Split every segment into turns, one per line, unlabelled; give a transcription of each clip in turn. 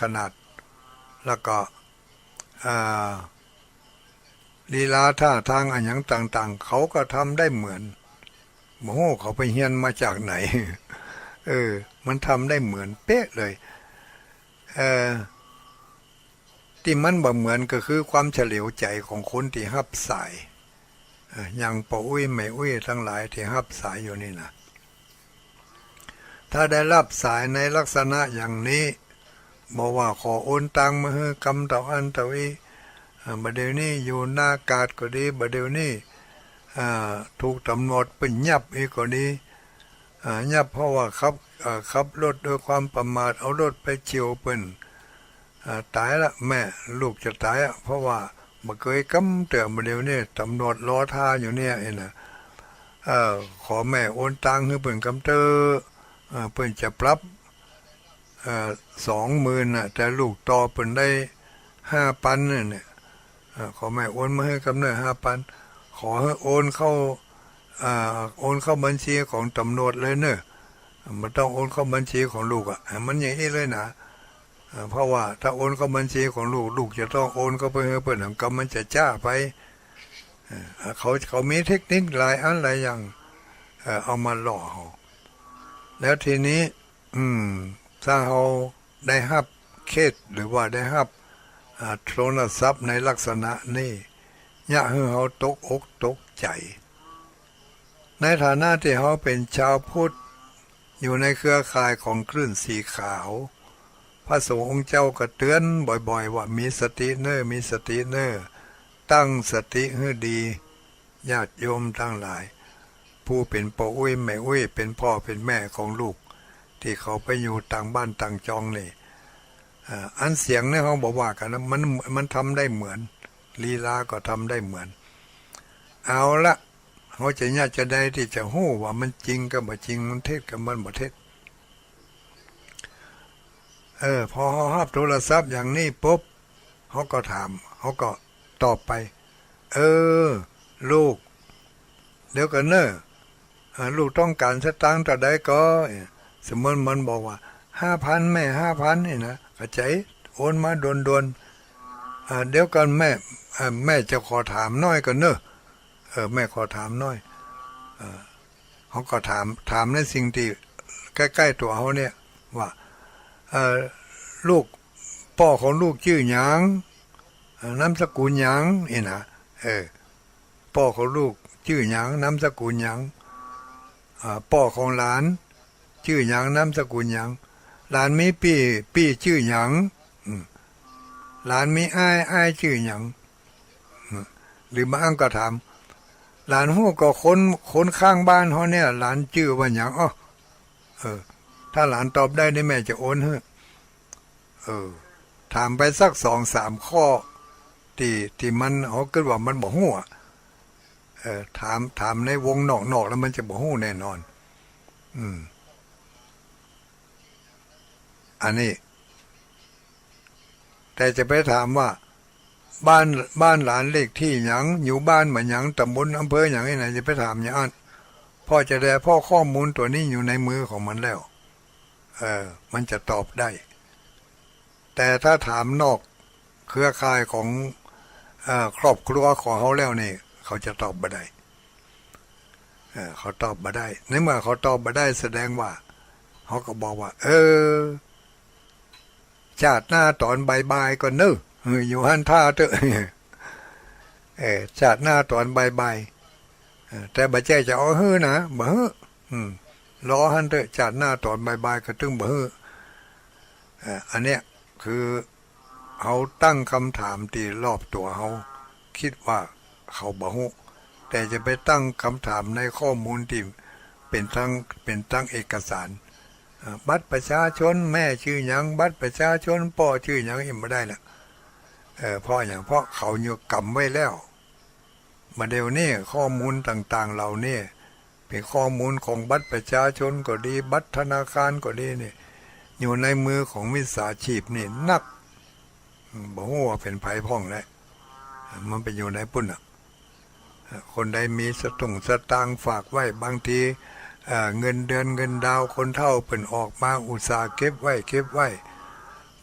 ขนาดแล้วก็ลีลาท่าทางอันอย่างต่างๆเขาก็ทำได้เหมือนโอ้โหเขาไปเฮียนมาจากไหนมันทำได้เหมือนเป๊ะเลยเออที่มันบ่เหมือนก็คือความเฉลียวใจของคนที่ฮับสายอย่างป้าอุ้ยแม่อุ้ยทั้งหลายที่ฮับสายอยู่นี่นะถ้าได้รับสายในลักษณะอย่างนี้บอกว่าขอโอนตังมาให้กำเต่าอันเต่าอีบัดเดี๋ยวนี้อยู่หน้ากาดก็ดีบัดเดี๋ยวนี้ถูกตำรวจเป็นยับอีกก็ดียับเพราะว่าขับรถโดยความประมาทเอารถไปเฉียวเปิ้นตายละแม่ลูกจะตายเพราะว่าบ่เคยกำเตือนบัดเดี๋ยวนี้ตำรวจรอท่าอยู่เนี่ยไอ้น่ะขอแม่โอนตังให้เปิ้นกำเตอเปิ้นจะปรับ20,000น่ะแต่ลูกต่อเปิ้นได้5,000เนี่ยขอแม่โอนมาให้กำเนิด5,000ขอให้โอนเข้าบัญชีของตำรวจเลยเนอะมันต้องโอนเข้าบัญชีของลูกมันอย่างนี้เลยนะเพราะว่าถ้าโอนเข้าบัญชีของลูกจะต้องโอนเข้าไปให้เปิ้นกำมันจะจ้าไปเขามีเทคนิคหลายอันหลายอย่างเอามาหล่อเขาแล้วทีนี้ถ้าเราได้รับเคสหรือว่าได้รับโทรศัพท์ในลักษณะนี้อยากให้เขาตกอกตกใจในฐานะที่เขาเป็นชาวพุทธอยู่ในเครือข่ายของคลื่นสีขาวพระสงฆ์องค์เจ้าก็เตือนบ่อยๆว่ามีสติเนอมีสติเนอตั้งสติให้ดีญาติโยมทั้งหลายผู้เป็นพ่ออุ้ยแม่อุ้ยเป็นพ่อเป็นแม่ของลูกที่เขาไปอยู่ต่างบ้านต่างจองนี่อันเสียงเนี่ยเขาบอกว่ากันนะมันทำได้เหมือนลีลาก็ทำได้เหมือนเอาละเขาจะญาติจะได้ที่จะหู้ว่ามันจริงกับบ่จริงมันเท็จกับมันบ่เท็จพอเขารับโทรศัพท์อย่างนี้ปุ๊บเขาก็ถามเขาก็ตอบไปลูกเดี๋ยวกันเนอะลูกต้องการสตางค์ต่อได้ก็สมมติมันบอกว่า5,000แม่5,000นี่นะกระใจโอนมาด่วนๆเดี๋ยวกันแม่จะขอถามน้อยกันเนอะแม่ขอถามน้อยเขาก็ถามในสิ่งที่ใกล้ๆตัวเขาเนี่ยว่าลูกพ่อของลูกชื่อหยังนามสกุลหยังนี่นะพ่อของลูกชื่อหยังนามสกุลหยังพ่อของหลานชื่อหยังนามสกุลหยังหลานมีพี่ชื่อหยังหลานมีอ้ายชื่อหยังหรือบางก็ถามหลานฮู้ก็คนข้างบ้านเขาเนี่ยหลานชื่อว่าหยังถ้าหลานตอบได้แม่จะโอนให้ถามไปสัก2-3ข้อที่มันเขาคิดว่ามันบ่ฮู้ถามในวงนอกแล้วมันจะบ่ฮู้แน่นอนอันนี้แต่จะไปถามว่าบ้านหลานเลขที่หยังอยู่บ้านเหมือนหยังตำบลอำเภออย่างนี้นะจะไปถามอย่างนั้นพ่อจะได้พ่อข้อมูลตัวนี้อยู่ในมือของมันแล้วมันจะตอบได้แต่ถ้าถามนอกเครือข่ายของครอบครัวของเขาแล้วนี่เขาจะตอบบ่ได้เขาตอบบ่ได้ในเมื่อเขาตอบบ่ได้แสดงว่าเขาก็บอกว่าชาติหน้าตอนบ่ายๆก็เนอะอยู่หันท่าเถอะชาติหน้าตอนบ่ายแต่บ่ใจจะเอาฮื้อนะบ่ฮื้อรอหันเถอะชาติหน้าตอนบ่ายก็ตึงบ่ฮื้ออันเนี้ยคือเขาตั้งคำถามที่รอบตัวเขาคิดว่าเขาบ่ฮู้แต่จะไปตั้งคำถามในข้อมูลที่เป็นทั้งเอกสารบัตรประชาชนแม่ชื่อหยังบัตรประชาชนพ่อชื่อหยังยังไม่ได้ละเพราะอย่างเพราะเขาอยู่กำไว้แล้วมาเดี๋ยวนี้ข้อมูลต่างๆเหล่านี้เป็นข้อมูลของบัตรประชาชนก็ดีบัตรธนาคารก็ดีนี่อยู่ในมือของมิจฉาชีพนี่นักบอกว่าเป็นภัยพ่องแล้วมันไปอยู่ในปุ่นคนใดมีสตางค์ฝากไว้บางทีเงินเดือนเงินดาวคนเฒ่าเป็นออกมาอุตส่าห์เก็บไว้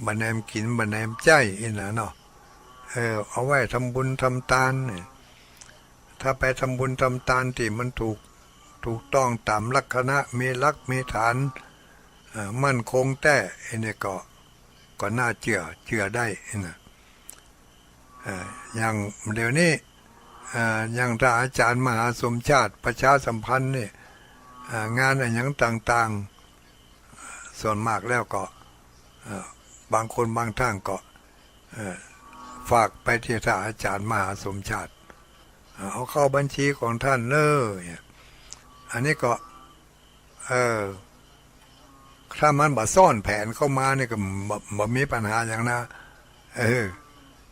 บันแนมกินบันแนมใจอีนะเนาะเอาไว้ทำบุญทำทานเนี่ยถ้าไปทำบุญทำทานที่มันถูกต้องตามลักษณะมีหลักมีฐานมั่นคงแต่อันนี้ก็น่าเชื่อได้นะอย่างเดี๋ยวนี้อย่างถ้าอาจารย์มหาสมชาติประชาสัมพันธ์นี่งานอะไรอย่างต่างๆส่วนมากแล้วก็บางคนบางท่านก็ฝากไปที่ท่านอาจารย์มหาสมชาติเอาเข้าบัญชีของท่านเลยอันนี้ก็ถ้ามันบ่ซ่อนแผนเข้ามาเนี่ยก็บ่มีปัญหาอย่างนะ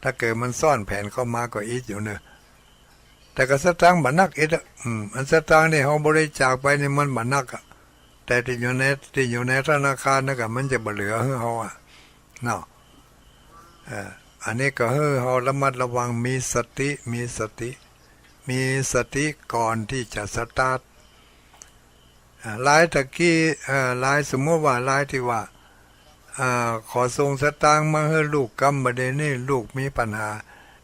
ถ้าเกิดมันซ่อนแผนเข้ามาก็อีกอยู่เนอะแต่ก็สตางค์บ่นักอีกอันสตางค์นี่เขาบริจาคไปนี่มันบ่นักอ่ะแต่ที่อยู่ในธนาคารนั่นก็มันจะบ่เหลือให้เขาอ่ะเนาะอันนี้ก็ให้เราระมัดระวังมีสติก่อนที่จะสตาร์ทลายตะกี้ลายสมมติว่าลายที่ว่าขอส่งสตางค์มาให้ลูกกำบัดเดนี่ลูกมีปัญหา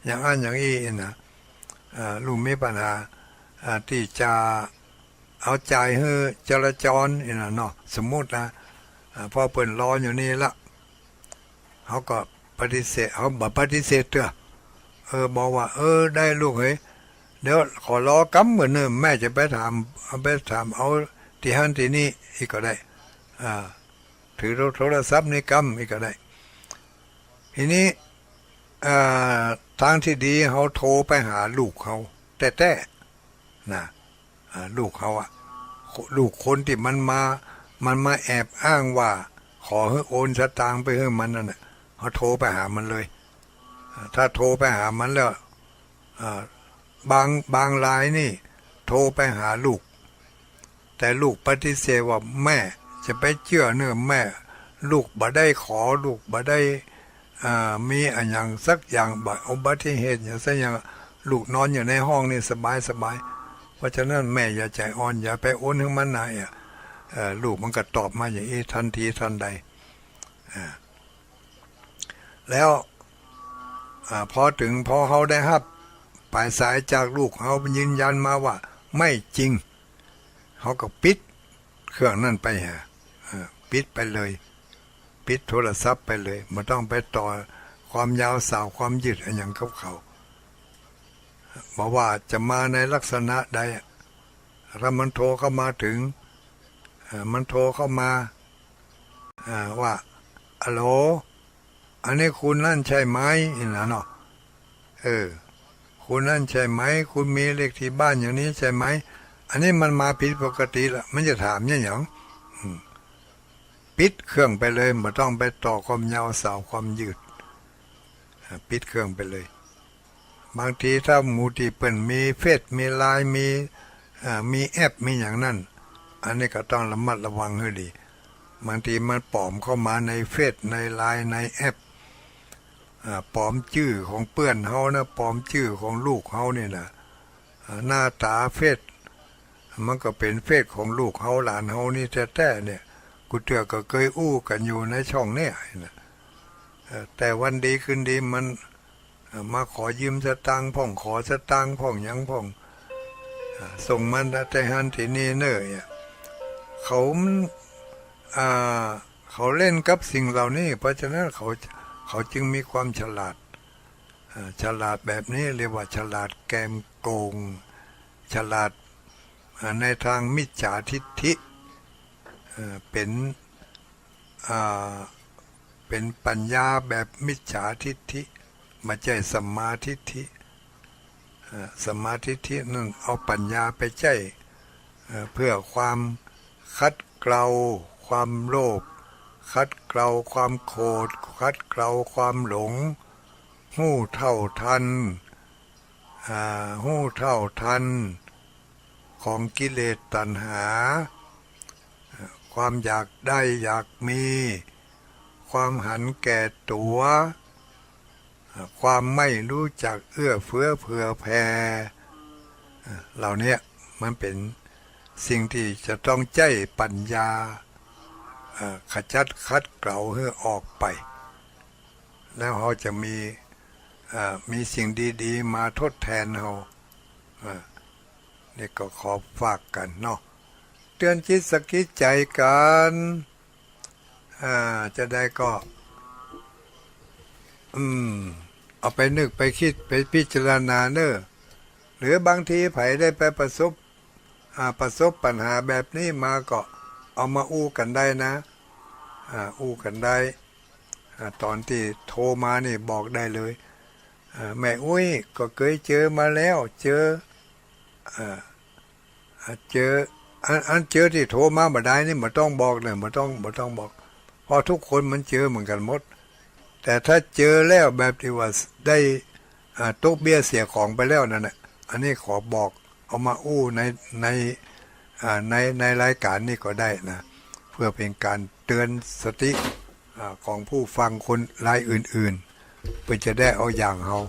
อย่างอันอย่างอี้นะลูกมีปัญหาที่จะเอาใจให้จราจรนะเนาะสมมุตินะพอเปิดรออยู่นี่ละเขาก็ปฏิเสธเขาบอกปฏิเสธเถอะบอกว่าได้ลูกเฮ้ยเดี๋ยวขอรอกำเหมือนเดิมแม่จะไปถามเอาที่ฮันที่นี่อีกก็ได้ถือโทรศัพท์ในกำอีกก็ได้ทีนี้ทางที่ดีเขาโทรไปหาลูกเขาแต่นะลูกเขาอะลูกคนที่มันมาแอบอ้างว่าขอให้โอนสตางค์ไปให้มันนั่นแหละเขาโทรไปหามันเลยถ้าโทรไปหามันแล้วบางรายนี่โทรไปหาลูกแต่ลูกปฏิเสธว่าแม่จะไปเชื่อเนื้อแม่ลูกบ่ได้ขอลูกบ่ได้มีอะไรอย่างสักอย่างอุบัติเหตุอย่างสักอย่างลูกนอนอยู่ในห้องนี่สบายเพราะฉะนั้นแม่อย่าใจอ่อนอย่าไปโอนให้มันนายลูกมันก็ตอบมาอย่างนี้ทันทีทันใดแล้วพอเขาได้รับปลายสายจากลูกเขายืนยันมาว่าไม่จริงเขาก็ปิดเครื่องนั่นไปปิดไปเลยปิดโทรศัพท์ไปเลยไม่ต้องไปต่อความยาวสาวความยืดอะไรอย่างเขาบอกว่าจะมาในลักษณะใดถ้ามันโทรเข้ามาถึงมันโทรเข้ามาว่าฮัลโหลอันนี้คุณนั่นใช่ไหมนะเนาะคุณนั่นใช่ไหมคุณมีเลขที่บ้านอย่างนี้ใช่ไหมอันนี้มันมาผิดปกติละมันจะถามอย่างปิดเครื่องไปเลยไม่ต้องไปต่อความยาวสาวความยืดปิดเครื่องไปเลยบางทีถ้าหมู่ที่เปิ่นมีเฟซมีไลน์มีแอปมีอย่างนั้นอันนี้ก็ต้องระมัดระวังให้ดีบางทีมันปลอมเข้ามาในเฟซในไลน์ในแอปปลอมชื่อของเพื่อนเขานะปลอมชื่อของลูกเขาเนี่ยนะหน้าตาเฟซมันก็เป็นเฟซของลูกเขาหลานเขานี่แท้ๆเนี่ยกูเตือก็เคยอู้กันอยู่ในช่องเนี่ยแต่วันดีคืนดีมันมาขอยืมสตางค์พ่องขอสตางค์พ่องยังพ่องส่งมันแต่ฮันที่นี่เนอะเขาเล่นกับสิ่งเหล่านี้เพราะฉะนั้นเขาจึงมีความฉลาดแบบนี้เรียกว่าฉลาดแกมโกงฉลาดในทางมิจฉาทิฏฐิเป็นปัญญาแบบมิจฉาทิฏฐิไม่ใช่สัมมาทิฏฐิสัมมาทิฏฐินั่นเอาปัญญาไปใช้เพื่อความคัดเกลาความโลภคัดเกลาความโกรธคัดเกลาความหลงหู้เท่าทันของกิเลสตัณหาความอยากได้อยากมีความหันแก่ตัวความไม่รู้จักเอื้อเฟื้อเผื่อแผ่เหล่านี้มันเป็นสิ่งที่จะต้องใช้ปัญญาขจัดคัดเกลาให้ออกไป แล้วเราจะมีสิ่งดีๆมาทดแทนเรานี่ก็ขอฝากกันเนาะเตือนจิตสกิดใจกันจะได้ก็เอาไปนึกไปคิดไปพิจารณาเนอะหรือบางทีไผได้ไปประสบปัญหาแบบนี้มาก็เอามาอู้กันได้นะอู้กันได้ตอนที่โทรมานี่บอกได้เลยแม่อุ้ยก็เคยเจอมาแล้วเจอเจอที่โทรมาบ่ได้นี่มันต้องบอกเลยมันต้องบอกเพราะทุกคนมันเจอเหมือนกันหมดแต่ถ้าเจอแล้วแบบที่ว่าได้ตกเบี้ยเสียของไปแล้วนั่นแหละอันนี้ขอบอกเอามาอู้ในรายการนี้ก็ได้นะเพื่อเป็นการเตือนสติของผู้ฟังคนรายอื่นๆเพื่อจะได้เอาอย่างเรา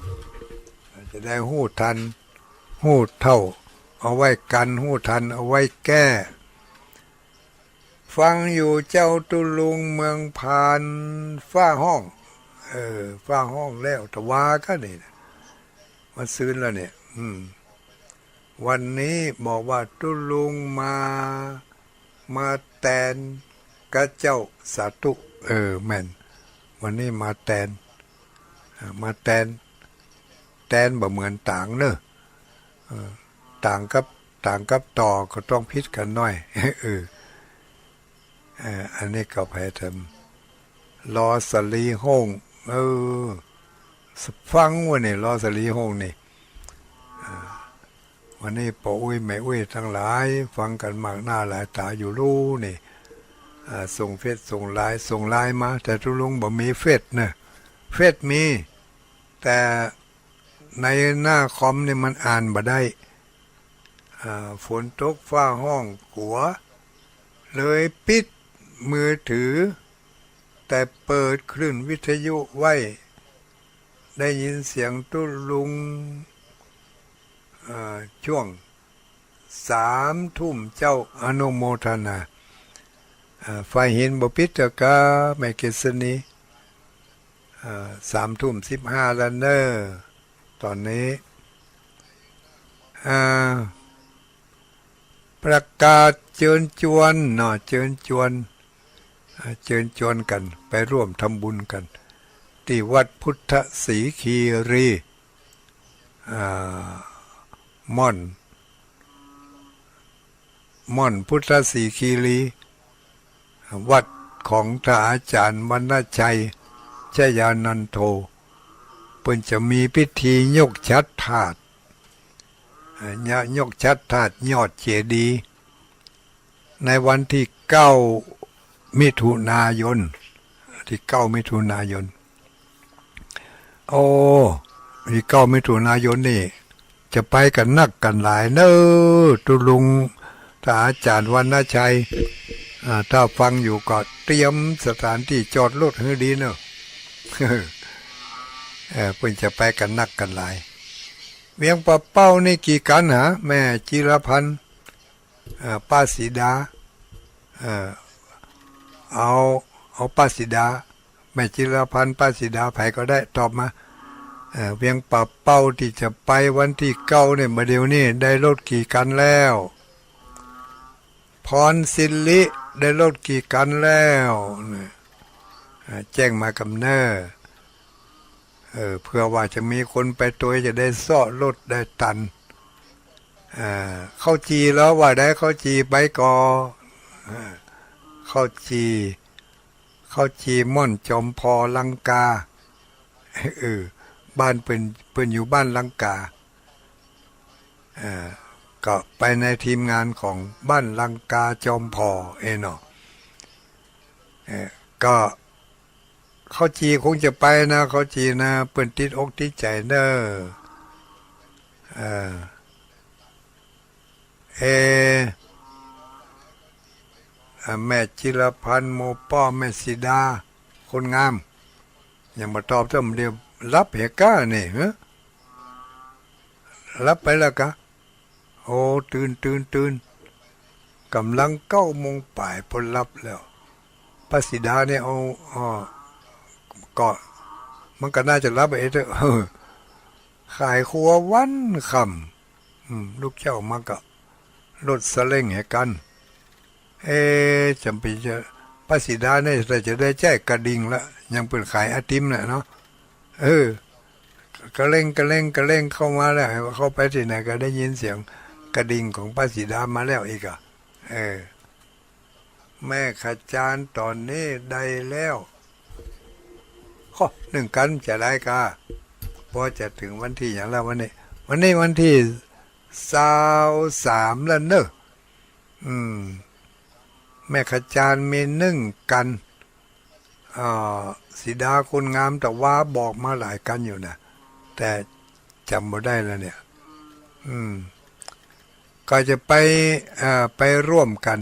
จะได้หู้ทันหู้เท่าเอาไว้กันหู้ทันเอาไว้แก้ฟังอยู่เจ้าตุลุงเมืองพานฟ้าห้องฟ้าห้องแล้วตะวาก็นี่มันซื้นแล้วเนี่ยวันนี้บอกว่าตุลุงมาแตนกะเจ้าสาธุแม่นวันนี้มาแตนบ่เหมือนต่างเนอะต่างกับต่อก็ต้องพิจกันหน่อยอันนี้ก็ไปทำลอสลีห้องฟังว่านี่ลอสลีห้องนี่วันนี้ปู่อุ้ยแม่อุ้ยทั้งหลายฟังกันมากหน้าหลายตาอยู่รู้นี่ส่งเฟซส่งไลน์มาแต่ทุลุงบ่มีเฟซนะเฟซมีแต่ในหน้าคอมนี่มันอ่านบ่ได้ฝนตกฟ้าห้องกัวเลยปิดมือถือแต่เปิดคลื่นวิทยุไว้ได้ยินเสียงตุลุงช่วง3 ทุ่มเจ้าอนุโมทนาฝ่ายเห็นบ่ปิดกะแม่เกษณี3 ทุ่ม 15แล้วเนอตอนนี้ประกาศเชิญชวนเชิญชวนกันไปร่วมทำบุญกันที่วัดพุทธศรีคีรีม่อนพุทธศรีคีรีวัดของท่านอาจารย์วรรณชัยชยานันโทเพิ่นจะมีพิธียกชัดธาตุยกชัดธาตุยอดเจดีย์ในวันที่9 มิถุนายนที่9 มิถุนายนที่9 มิถุนายนนี่จะไปกันนักกันหลายเนอตุลุงท่านอาจารย์วรรณชัยถ้าฟังอยู่ก็เตรียมสถานที่จอดรถให้ดีเนอะเพิ่นจะไปกันนักกันหลายเวียงปะเป้านี่กี่กันหาแม่จิรพันธ์ป้าสีดาเอาป้าสีดาแม่จิรพันธ์ป้าสีดาไผก็ได้ตอบมาเวียงปะเป้าที่จะไปวันที่9เนี่ยมาเดี๋ยวนี้ได้รถกี่กันแล้วพรศิริได้รถกี่กันแล้วแจ้งมากำเนิดเพื่อว่าจะมีคนไปตัวจะได้ซ่อรถได้ตันเข้าจีแล้วว่าได้เข้าจีไปก่อเข้าจีม่อนจอมพอลังกาบ้านเป็นอยู่บ้านลังกาก็ไปในทีมงานของบ้านลังกาจอมพอเนาะก็เขาจีคงจะไปนะเขาจีนะเปิ้นติดอกติดใจเด้อแม่จิรพันธ์โมป้อแม่สีดาคนงามยังมาตอบเติมเดียวรับเหก้านี่รับไปแล้วกะโอ้ตื่นกำลัง9 โมงป่ายพลรับแล้วป้าสีดาเนี่ยเอาก็ มันก็น่าจะรับเถอะขายครัววันคำลูกเจ้ามาก็รถสเล้งให้กันจำเป็นจะป้าสีดาเนี่ยจะได้แจ้กระดิ่งละยังเป็นขายไอติมน่ะเนาะกระเล่งเข้ามาแล้วเข้าไปที่ไหนก็ได้ยินเสียงกระดิ่งของป้าสีดามาแล้วอีกแม่ขจารตอนนี้ได้แล้วข้อหนึ่งกันจะได้กาพอจะถึงวันที่อย่างแล้ววันนี้วันที่23แล้วเนอะแม่ขจารมีนึ่งกันสีดาคนงามแต่ว่าบอกมาหลายกันอยู่นะแต่จำไม่ได้แล้วเนี่ยก็จะไปร่วมกัน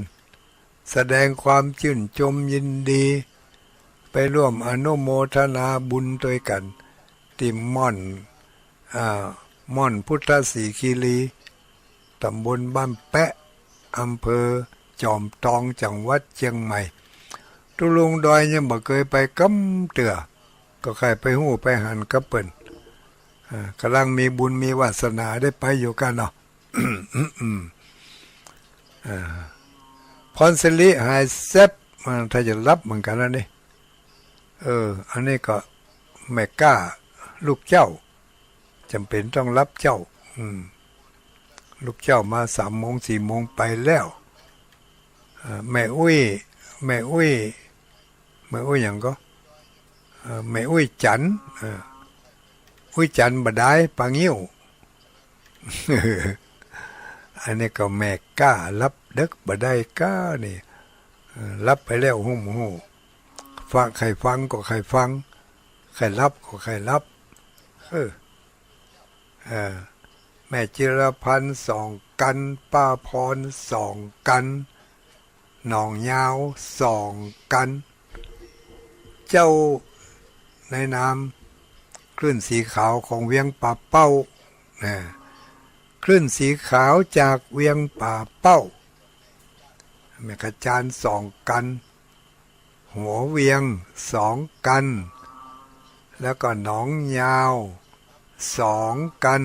แสดงความชื่นชมยินดีไปร่วมอนุโมทนาบุญด้วยกันที่ม่อนพุทธศรีคีรีตำบลบ้านแปะอำเภอจอมทองจังหวัดเชียงใหม่ตุลุงดอยยังบ่เคยไปกำเตือก็ใครไปหู้ไปหันกับเปิ้นกำลังมีบุญมีวาสนาได้ไปอยู่กันเนาะ พรสิริหายแซบถ้าจะรับเหมือนกันแล้วนี่อันนี้ก็แม่ก้าลูกเจ้าจำเป็นต้องรับเจ้าลูกเจ้ามา3 โมง 4 โมงไปแล้วแม่อุ้ยอย่างก็แม่อุ้ยจันบดายปางยิ้ว อันนี้ก็แม่ก้ารับดึกบดายก้านี่รับไปแล้วหุ่มหูฟังใครฟังก็ใครฟังใครรับก็ใครรับแม่จิรพันธ์2 กันป้าพร2 กันหนองยาว2 กันเจ้าในนามคลื่นสีขาวของเวียงป่าเป้าคลื่นสีขาวจากเวียงป่าเป้าแม่ขจาร2 กันหัวเวียง2 กันแล้วก็หนองยาว2 กัน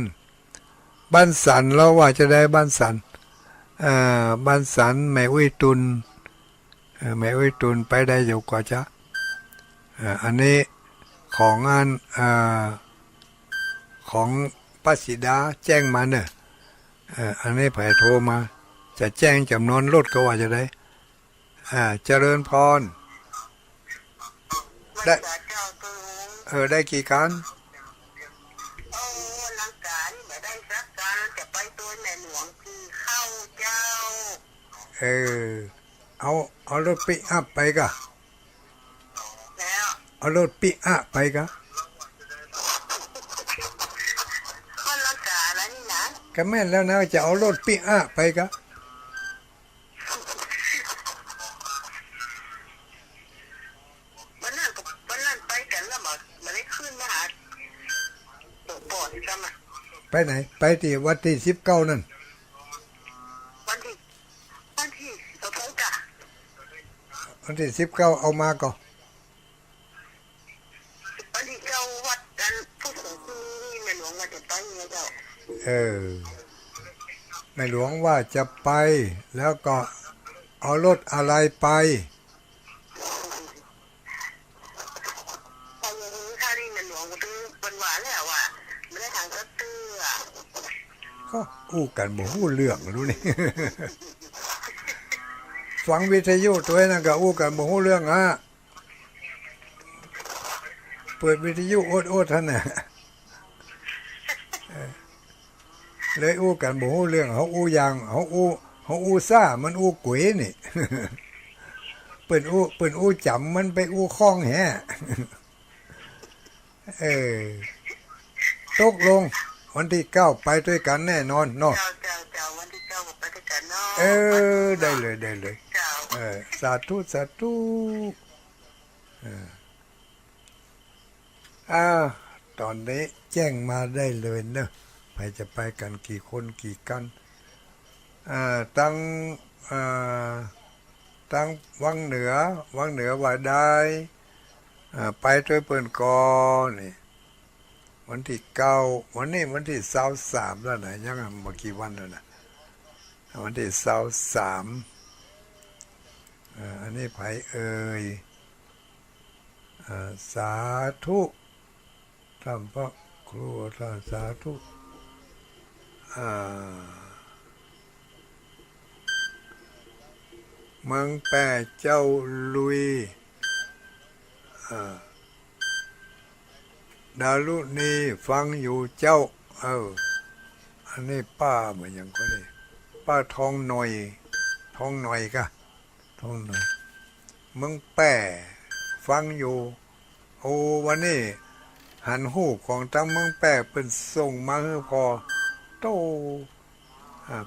บ้านสันเราว่าจะได้บ้านสันแม่อุ้ยตุนไปได้อยู่กว่าจ้ะอันนี้ของของป้าสีดาแจ้งมาเนี่ยอันนี้ไผ่โทรมาจะแจ้งจำนวนรถก็ว่าจะได้เจริญพรได้ได้กี่การเอารถปิกอัพไปกะเอารถปิกอัพไปกะก็แม่นแล้วนะจะเอารถปิกอัพไปกะ
วันนั้นไปกันแล้วมันได้ขึ้นมาหาตัวปอดใช่ไหม
ไปไหนไปที่วัดที่19นั่น
วันที่เราพงกะ
วันที่19เอามาก่อน
วันที่เจ้าวัดกันผู้สูงที่แม่หลวงว่าจะไปไงเจ้า
แม่หลวงว่าจะไปแล้วก็เอารถอะไรไปก็อู้กันบ่ฮู้เรื่องรู้นี่ ฟังวิทยุตัวนั้นก็อู้กันบ่ฮู้เรื่องเปิดวิทยุโอดท่านน่ะเลยอู้กันบ่ฮู้เรื่องเขาอู้อย่างเขาอู้ซ่ามันอู้ก๋วยนี่ เปิ้นอู้จำมันไปอู้คล้องแฮะ ตกลงวันที่9ไปด้วยกันแน่นอนเนาะ
วันที่9ไปด้วยกันเนาะ
ได้เลยสาธุตอนนี้แจ้งมาได้เลยเนอะใครจะไปกันกี่คนกี่กันตั้งวังเหนือว่าได้ไปด้วยเปิ้นกอนี่ วันที่เก้าวันนี้วันที่23แล้วนะยังเมื่อกี่วันแล้วนะวันที่23อันนี้ไผเอ่ยสาธุทำพระครูท่านสาธุเมืองแปะเจ้าลุยดารุณีฟังอยู่เจ้าอันนี้ป้าเหมือนอย่างก็เลยป้าทองหน่อยกะทองหน่อยเมืองแปะฟังอยู่โอ้วันนี้หันหูของตั้งเมืองแปะเป็นส่งมาให้พอโต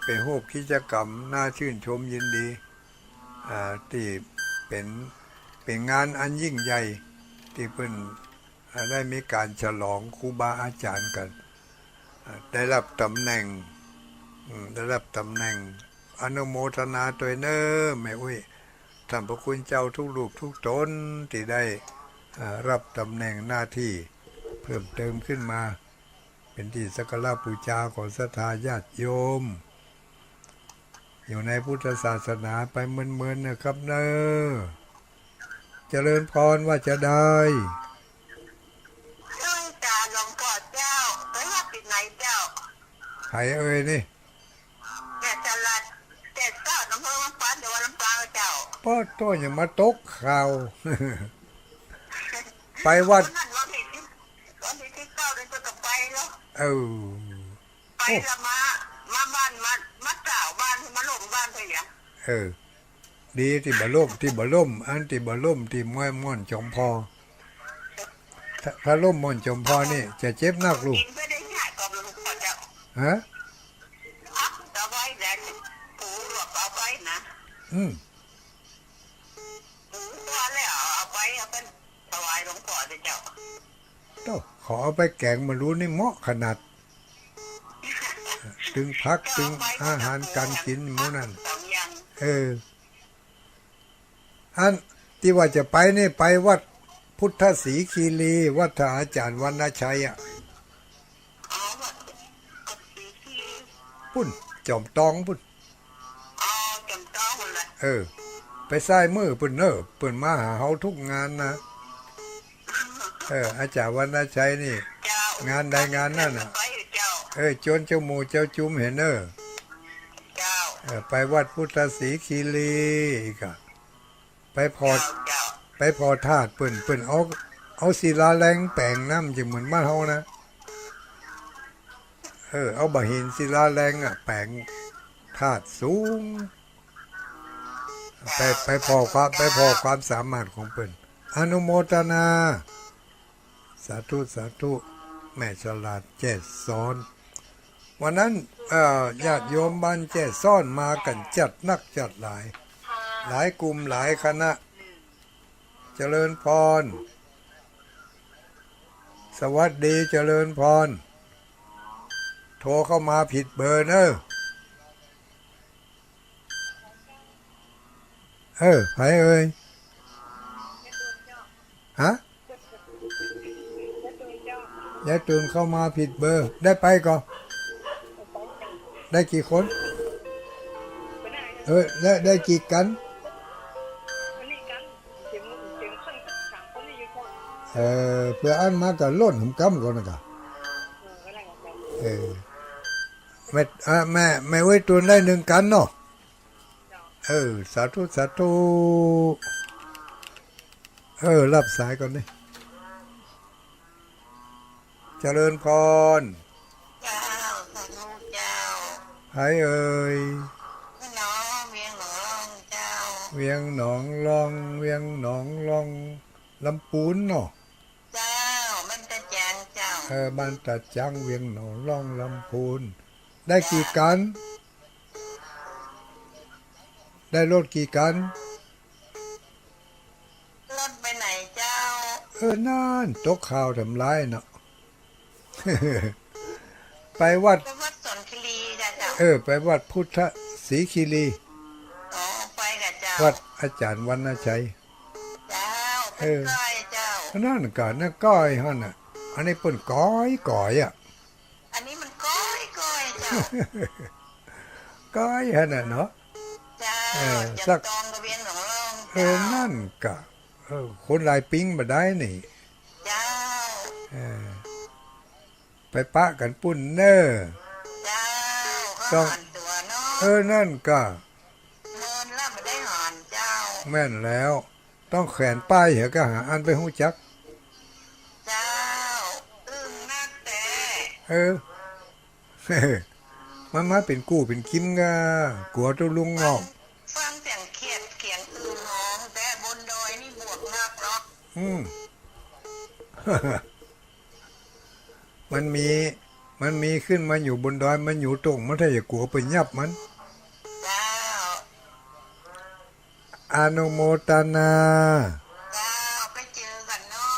เป็นรูปกิจกรรมน่าชื่นชมยินดีที่เป็นงานอันยิ่งใหญ่ที่เป็นได้มีการฉลองครูบาอาจารย์กันได้รับตำแหน่งอนุโมทนาตัวเนอแม่อุ้ยท่านพระคุณเจ้าทุกลูกทุกตนที่ได้รับตำแหน่งหน้าที่เพิ่มเติมขึ้นมาเป็นที่สักการะบูชาของศรัทธาญาติโยมอยู่ในพุทธศาสนาไปเมินๆนะครับเนอเจริญพรว่าจะได้
จ่าหลวงพ่อเจ้าไปว่าปิดไหนเจ้า
ใครเอ่ยนี่
แม่จรัดเจ้าน้ำเพิ่งฟันเดี๋ยววันลำปางเจ้า
ป้อโต้อย่ามาตกข่าว ไปวัด
วันที่9เดือนจะไปแล้วไปละมาบ้านมาเจ้าบ้านมาลงบ้านเพียง
ดีที่บ่ล่มอันที่บ่ล่มที่ม่อนจอมพอถ้าล่มม่อนจอมพอนี่จะเจ็บนักลูกฮะ
เอาไว้แหละปูหลบเอาไว้นะตัวแล้วเอาไปเอาเป็นถวายหลวงพ่อเจ้า
ต้องขอเอาไปแกงมารู้นี่เหมาะขนาดถึงพักถึงอาหารการกินหมู่นั่นอันที่ว่าจะไปนี่ไปวัดพุทธศรีคีรีวัดอาจารย์วรรณชัยปุ่นจอมตองปุ่นไปใส่มือปุ่นปุ่นมาหาเฮาทุกงานนะอาจารย์วรรณชัยนี่งานใดงานนั่นจนเจ้าหมูเจ้าจุ้มเห็นไปวัดพุทธศรีคีรีอีกไปพอธาตุเปิ่นเอาศิลาแรงแปลงน้ำจะเหมือนบ้านเฮานะเอาบะหินศิลาแรงแปลงธาตุสูงไปพอความสามารถของเปิ่นอนุโมทนาสาธุแม่ฉลาดแจ้ซ้อนวันนั้นญาติโยมบ้านแจ้ซ้อนมากันจัดนักจัดหลายกลุ่มหลายคณะเจริญพรสวัสดีเจริญพรโทรเข้ามาผิดเบอร์ไผเอ่ยฮะยายตูนเข้ามาผิดเบอร์ได้ไปก่อนได้กี่คนได้กี่กันเพื่ออันมากับล้นหุ่มกำก่อนนะกะแม่ไว้ตูนได้1กันเนาะสาธุรับสายก่อนนี่เจริญพร
เจ้าสาธุเจ้า
ใครเอ่ย
น้องเวียงหนองเจ้า
เวียงหนองลองลำปูนเนาะ
เจ้าบ้านตาจังเจ้า
บ้านตาจังเวียงหนองล่องลำพูนได้กี่กันได้รถกี่กัน
รถไปไหนเจ้า
นั่นตกข่าวทำร้ายเนาะ ไปวัด
สนคีรีเจ้า
ไปวัดพุทธศรีคีรี
ไปกับเจ้า
วัดอาจารย์วรรณชัย
เจ้าก้อยเจ้า
นั่นกันนะก้อยฮะน่ะ อันนี้เปิ้นก้อยก้อยอ่ะ
อันนี้มันก้อยก้อยเจ้า
ก้อยฮะน่ะเนาะ
เจ้า
สั
จั
ก
บตองกระเบียนของเรา
นั่นกะคนหลายปิ้งมาได้นี่
เจ้า
ไปปะกันปุ่นเนอ
เจ้า
ต้
ก็
อง
หันตัวเนาะ
นั่นกะ
เมินแล้วไม่ได้หันเจ้า
แม่นแล้ว ต้องแขวนป้ายเหรอก็หาอันไปหู้จัก
เจ้าอึ้งนักแต่
มันมาเป็นกู้เป็นคิมกะกลัวตัวลุงงอก
ฟังเสียงเขียดเขียงอึ้งห้องแต่บนดอยนี่บวกนักหรอก
มันมีขึ้นมาอยู่บนดอยมันอยู่ตรงมันถ้าอย่ากลัวไปยับมัน
เจ้า
อนุโมทนา
เจ้าไปเจอกันเนาะ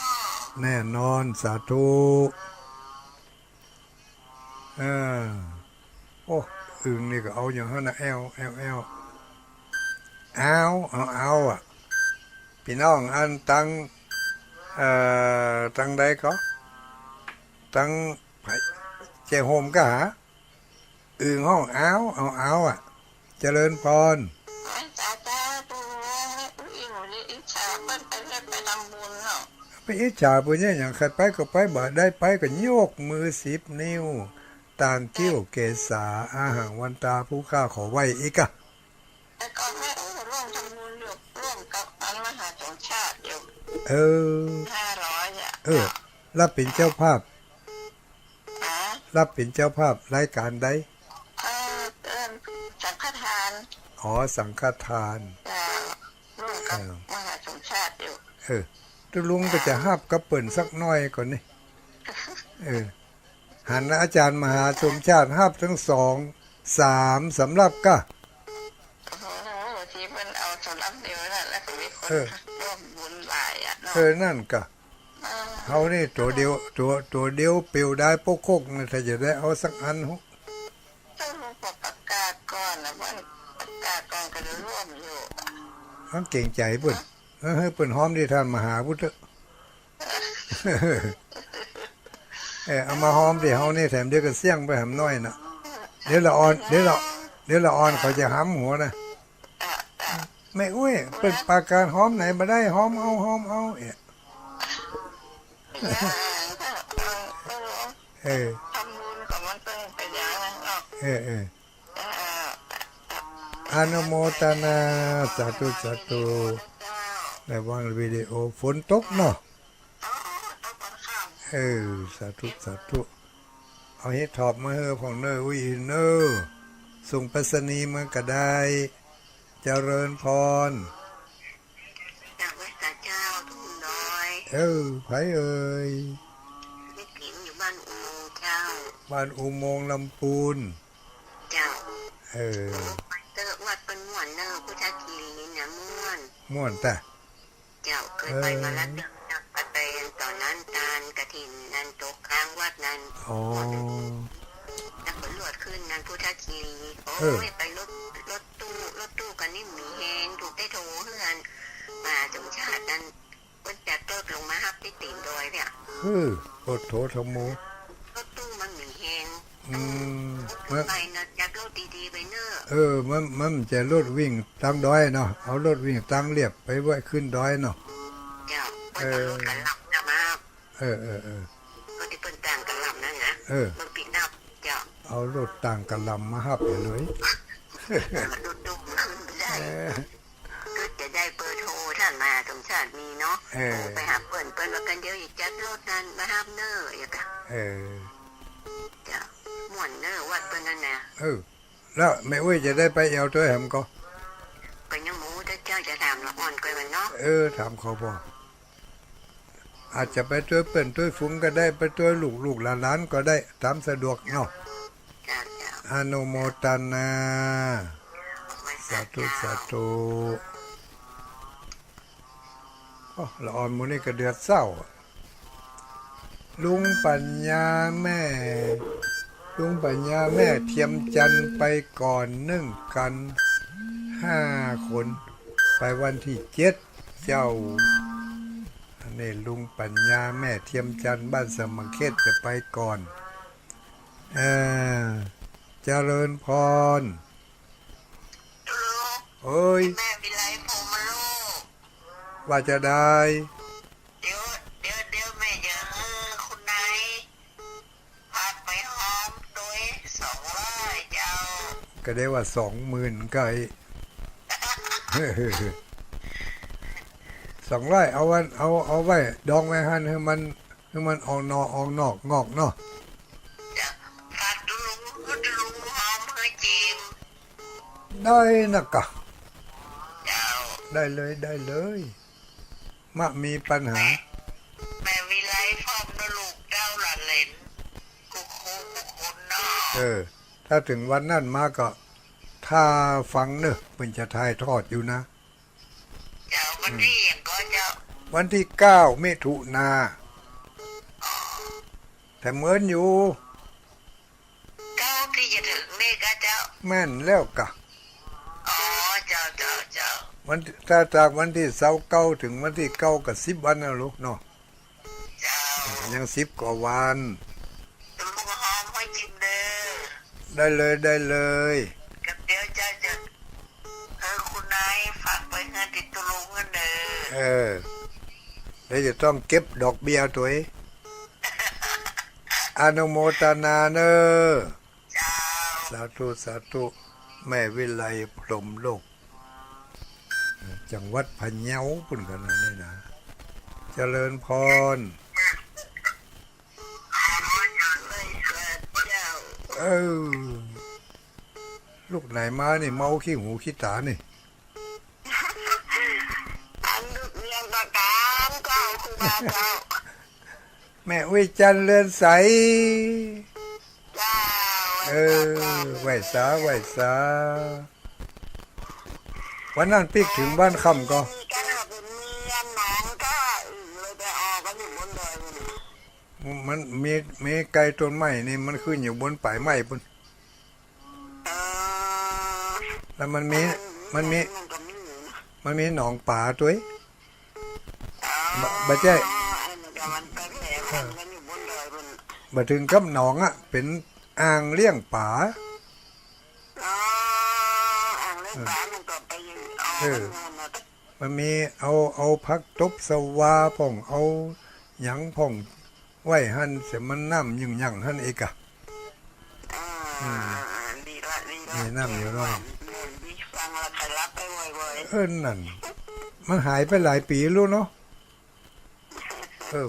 แน่นอนสาธุโอ้อึ่งนี่ก็เอาอย่างนั้นนะเอาอ่ะพี่น้องอันตั้งใดก็ตั้งเจโฮมก็หาอึ่งห้องเอาอ่ะเจริญพร
จ้าปูอิ่มเลยอิจฉาเปิ้นไปทำบุญเนาะ
ไปอิจฉาปุญญ์อย่างใครไปก็ไปบ่ได้ไปก็โยกมือ10 นิ้วต่างกิ้วเกษาอาหังวันตาผู้ข้าขอไหวอีกอะ
แต่ก่อนแม่ร่วมทำบุญอยู่ร่วมกับอันมหาสงฆ์ชาติอยู่500อ่ะ
รับเป็นเจ้าภาพ
ฮะ
รับเป็นเจ้าภาพรายการใด
สังฆทาน
สังฆทาน
ร่วมกับมหาสงฆ์ชาติอยู่
ตุลุงก็จะห้าบกระเปิ่นสักหน่อยก่อนนี่หันอาจารย์มหาสมชาติห้าบทั้ง2 3สำหรับก็
โอ้โหที่มันเอาสำหรับเดียวนั่นแล้วก็มีคนร่วมบุญหลายอ่ะเนาะ
นั่นก็เฮานี่ตัวเดียวปิวได้ปกโคกนะถ้าจะได้เอาสักอัน
ต้องรู้ประกาศก่อนนะว่าประกาศก่อนก็จะร่วมอยู่
ต้องเก่งใจเพิ่นให้เพิ่นหอมที่ท่านมหาพุทธเอามาหอมที่เฮานี่แถมเดี๋ยวก็เสี่ยงไปหำน้อยน่ะเดี๋ยวละอ่อนเขาจะหำหัวนะไม่อุ้ยเปิดปากการหอมไหนมาได้หอมเอาทำบุญกับมันเป็นไปอย่างนั้นเนาะอนุโมทนาสาธุในวันวิดีโอฝนตกเนาะสาธุเอาเฮ็ดถอบมาเฮอของเนออุ้ยเนอส่งไปรษณีย์มาก็ได้เจริญพร
จากวัดสาเจ้าทุ่งน้อย
ไผเอ่ย
ไม่กินอยู่บ้านอุโมงค์เจ้า
บ้านอุโมงค์ลำพูน
เจ้าเตอวัดเป็นม่วนเนอพุทธคีรีนะม่วน
แต่
เจ้าเคยไปมาแล้วไปตอนนั้นตาลกฐินนันตกค้างวัดนั้นแล้วก็ลวดขึ้นนันพุทธคีรีไปรถตู้กันนี่มีแหงถูกได้โทรเฮือนมาจงชาตินั้นก็จะเติบลงมาฮับที่ตีนดอยเนี่ย
รถโถธโม
รถตู้มันมีแหงไปนะจากรถดีๆไปเนอ
มันจะรถวิ่งตั้งดอยเนาะเอารถวิ่งตั้งเรียบไปไว้ขึ้นดอยเนาะ
เจ้ารถกันหลับนะมา
ก็
ที่เป็นต่างกันหลับนั่นนะมันปิดนับเจ้า
เอารถต่างกันลำมาฮับไปเลย
รถดุขึ้นไปได้ก็จะได้เบอร์โทรท่านมาสมชาติมีเนาะไปหาเปิ่นว่ากันเดียวอีกจัดรถนั้นมาฮับเนอร์อย่างเงี้ยเจ้าม่วนเนอร์วัดเปิ่นนั่นนะ
แล้วแม่อุ้ยจะได้ไปเอาตัวแหมก็
ยังหมูเจ้าจะถามละอ่อนกว่ามันเนาะ
ถามเขาบอกอาจจะไปตัวเปิ่นตัวฟุ้งก็ได้ไปตัวลูกหลานก็ได้ตามสะดวกเนาะอนุโมทนาสาธุละอ่อนมูนี่ก็เดือดเศร้าลุงปัญญาแม่เทียมจันทร์ไปก่อน1 กัน5 คนไปวันที่7เจ้า นี่ลุงปัญญาแม่เทียมจันทร์บ้านสมังเขตจะไปก่อนเเจริญพรโอ้ย
แม่วิไลโพมาโล
ว่าจะได้
เดี๋ยวแม่จะคุณนายพาไปหอมตัว200เจ้า
ก็ได้ว่า20,000ไก่200เอาวันเอาไว้ดองไว้หันให้มันออกนอกงอกเนาะ
ฝากตุลุงหอมเพื่อจีม
ได้นะกะ
เจ้า
ได้เลยมามีปัญหา
แม่วิไลพร้อมนะลูกเจ้าหลานเหลนกุคนเนาะ
ถ้าถึงวันนั้นมาก็ถ้าฟังเนอะมันจะถ่ายทอดอยู่นะ
เจ้าวันที่อย่างก็เจ้า
วันที่9มิถุนาแต่เหมือนอยู่
9ที่จะถึงนี่ก็เจ้า
แม่นแล้วกะ
อ๋อเจ้า
วันถ้าจากวันที่29ถึงวันที่9ก็10วันนะลูกเนาะ
เจ้า
ยัง10กว่าวัน
ตุลุงหอมให้จิมเด้อ
ได้เลย
กับเดี๋ยวจะคุณนายฝากไปเงินติดตุลุงกันเด้อ
แล้วจะต้องเก็บดอกเบี้ยตัวเองอนุโมทนาเนอ
เจ้า
สาธุแม่วิไลพรหมโลกจังหวัดพะเยาปุ่นกันนะนี่นะเจริญพรลูกไหนมานี่เมาขี้หูขี้ตานี่
อันลูกเรียนประการเจ้าครูบาเจ้า
แม่วิจันเรือนใส
เจ้า
ไหวสาวันนั้นปิกถึงบ้านค่ำก็มันมีไก่ต้นไม้นี่มันขึ้นอยู่บนปลายไม้ปุ่นแล้วมันมีหนองป่าตัวบ่ใช่บ่ถึงกับหนองอ่ะเป็นอ่างเลี้ยงป่ามันมีเอาพักตบสวาพ่องเอาหยังพ่องไว้หั่นเสียมันน้ำยังหั่นเอกะนี่น้ำอยู่น้อยนั่นมันหายไปหลายปีรู้เนาะ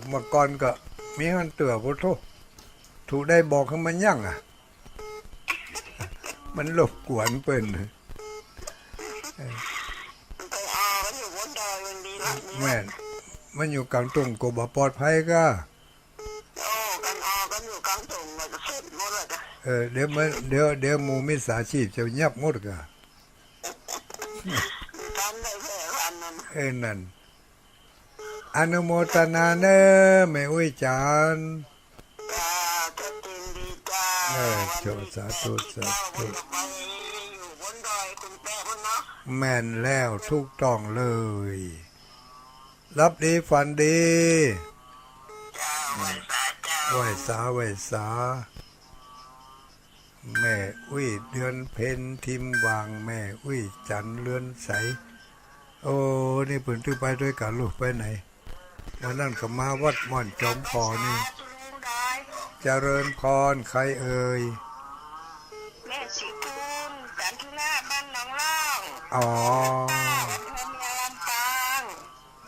เมื่อก่อนก็มีหั่นเตือพุทโธถูกได้บอกให้มันยั่งอ่ะมันรบกวนเปิ้นแม่มันอยู่กลางตรงก็บ่ปลอดภัยก็เดี๋ยวหมู่มิจฉาชีพจะยับหมดก็นั่นอนุโมทนาเนอแม่อุ้ยจันสาธุแม่นแล้วทุกต้องเลยรับดีฝันดีไหวสาแม่อุ้ยเดือนเพ็ญทิมวางแม่อุ้ยจันเลือนใสโอ้นี่เพิ่นตื้อไปด้วยกันลูกไปไหนวันนั้นก็มาวัดม่อนจอมพอนี่เจริญพรใครเอ่ย
แม่สิกุลจันทุนาบ้านหนองล่อง
อ๋อ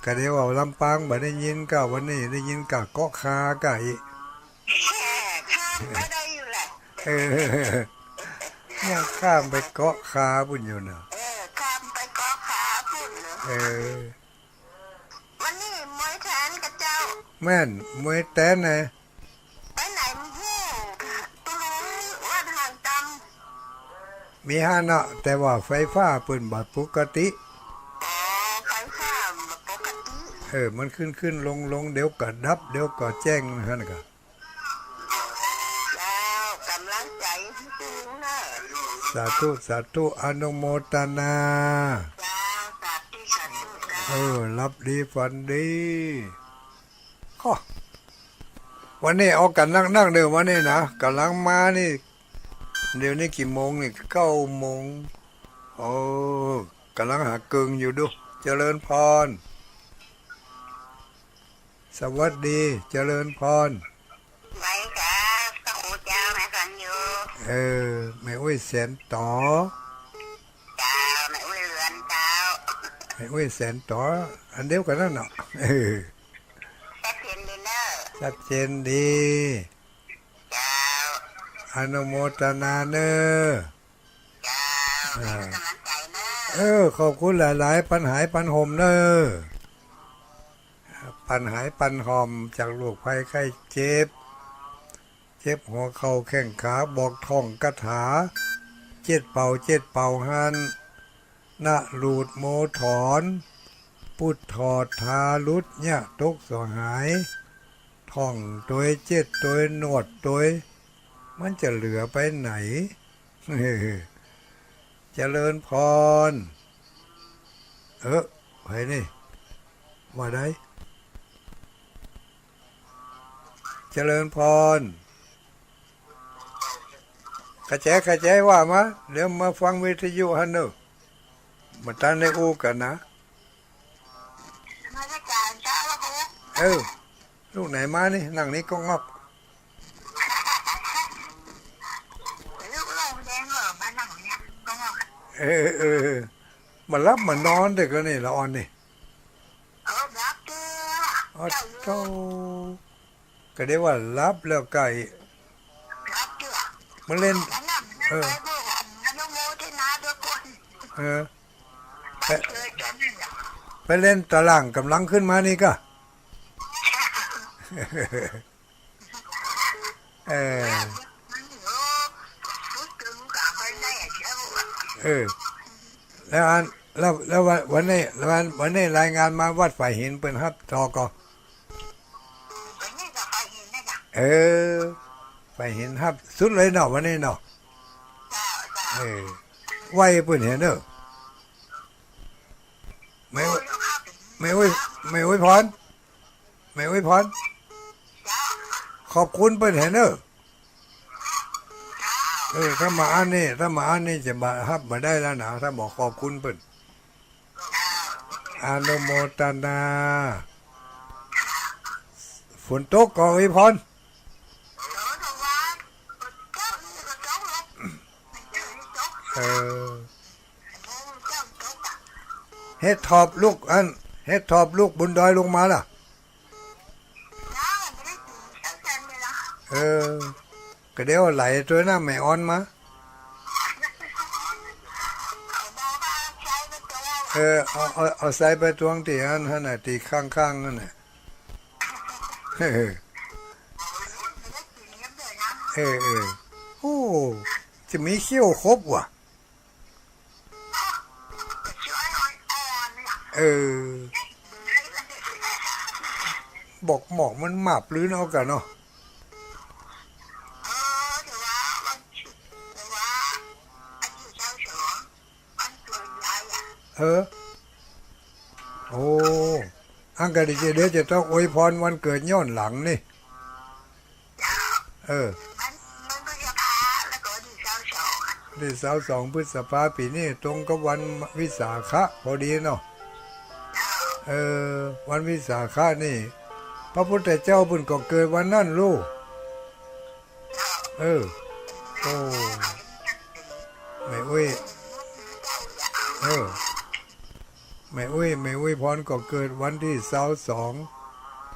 ก็เดี๋ยวเอาลำปางบ่ได้ยินก็วันนี้ได้ยินกะเกาะคาไก่
ข้ามไปได้อยู่แหละ
เนี่ยข้ามไปเกาะคาบุญอยู่น่ะ
ข้ามไปเกาะขาพุ่นวันนี้มวยแทนกับเจ้า
แม่นมวยแทนไง
ไปไหนฮู้ตุลุงว่าทางจ
ำมี5เนาะแต่ว่าไฟฟ้าเปิ้นบ่ปกติ
ไฟฟ้าบ่ปกติ
มันขึ้นลงเดี๋ยวก็ดับเดี๋ยวก็แจ้งหั่นก็
กำลังใจตุลุงเด้
อสาธุอนุโมทนา
สาธุ
รับดีฝันดี อวันนี้เอากันนั่งเดิมวันนี้นะกำลังมานี่เดี๋ยวนี้กี่โมงนี่9 โมงโอ้กำลังหาเกิงอยู่ดูเจริญพรสวัสดีเจริญพร
ไว้จ้าพระครูเจ้าแม่ฟังอยู่
แม่อุ้ยแสนต่อ
เจ้าแม่อุ้ยเรือนเจ้า
แม่อุ้ยแสนต่ออันเดียวกันนั่นเนาะ
ชัดเจนดีเนอะ
ชัดเจนดี
เจ้า
อนุโมทนาเนอ
เจ้าแม่กำลังใจเนอะ
ขอบคุณหลายๆปัญหาปันห่มเนอปัญหาปันหอมจากโรคภัยไข้เจ็บหัวเข่าแข้งขาบอกท่องคาถาเจ็ดเป่าหันนะลูดโมถอนพุทถอดทาลุดเนี่ยตกสหายท่องโดยเจ็ดโดยหนวดโดยมันจะเหลือไปไหนเจริญพรไปนี่มาได้เจริญพรกระแจว่ามาเดี๋ยวมาฟังวิทยุฮันเนอมาตั้งในอูกันนะ
มาจากการเจ้าพระครู
ลูกไหนมานี่นั่งนี่ก็งอก
ลูกลงแดงเหรอมานั่งเนี่ยก็งอก
มารับมานอนเด็กก็นี่ละอ่อนนี่
รับเจ้า
โตก็ได้ว่ารับแล้วไก่
รับเจ้า
มันเล่นไปเล่นตะล่างกำลังขึ้นมานี่ก็แล้ววันนี้รายงานมาวัดฝ่ายหินเป็นครับทอกฝ่ายหินครับสุดเลยเนาะวันนี้เนาะไหวเปิ่นเห็นเนอะไม่ไว้พรขอบคุณเปิ่นเห็นเนอะถ้ามาอันนี้จะมาฮับมาได้แล้วนะถ้าบอกขอบคุณเปิ่นอนุโมทนาฝนตกก็ไว้พรเฮ็ดทอบลูกบนดอยลงมาล่ะก็เดี๋ยวไหลตัวน้ำไม่อ่อนมาเอาใส่ไปตวงที่อันน่ะที่ข้างๆนั่นน่ะโอ้จะมีเขี้ยวครบว่ะบอกหมอกมันหมาบลื้นเอากันเนาะโอ้อังกฤษเดี๋ยวจะต้องอวยพรวันเกิดย้อนหลังนี่ที่22 พฤษภาคมปีนี้ตรงกับวันวิสาขะพอดีเนาะวันวิสาขะนี่พระพุทธเจ้าเพิ่นก็เกิดวันนั้นลูกโอ้ไม่อุ้ยไม่อุ้ยพรก็เกิดวันที่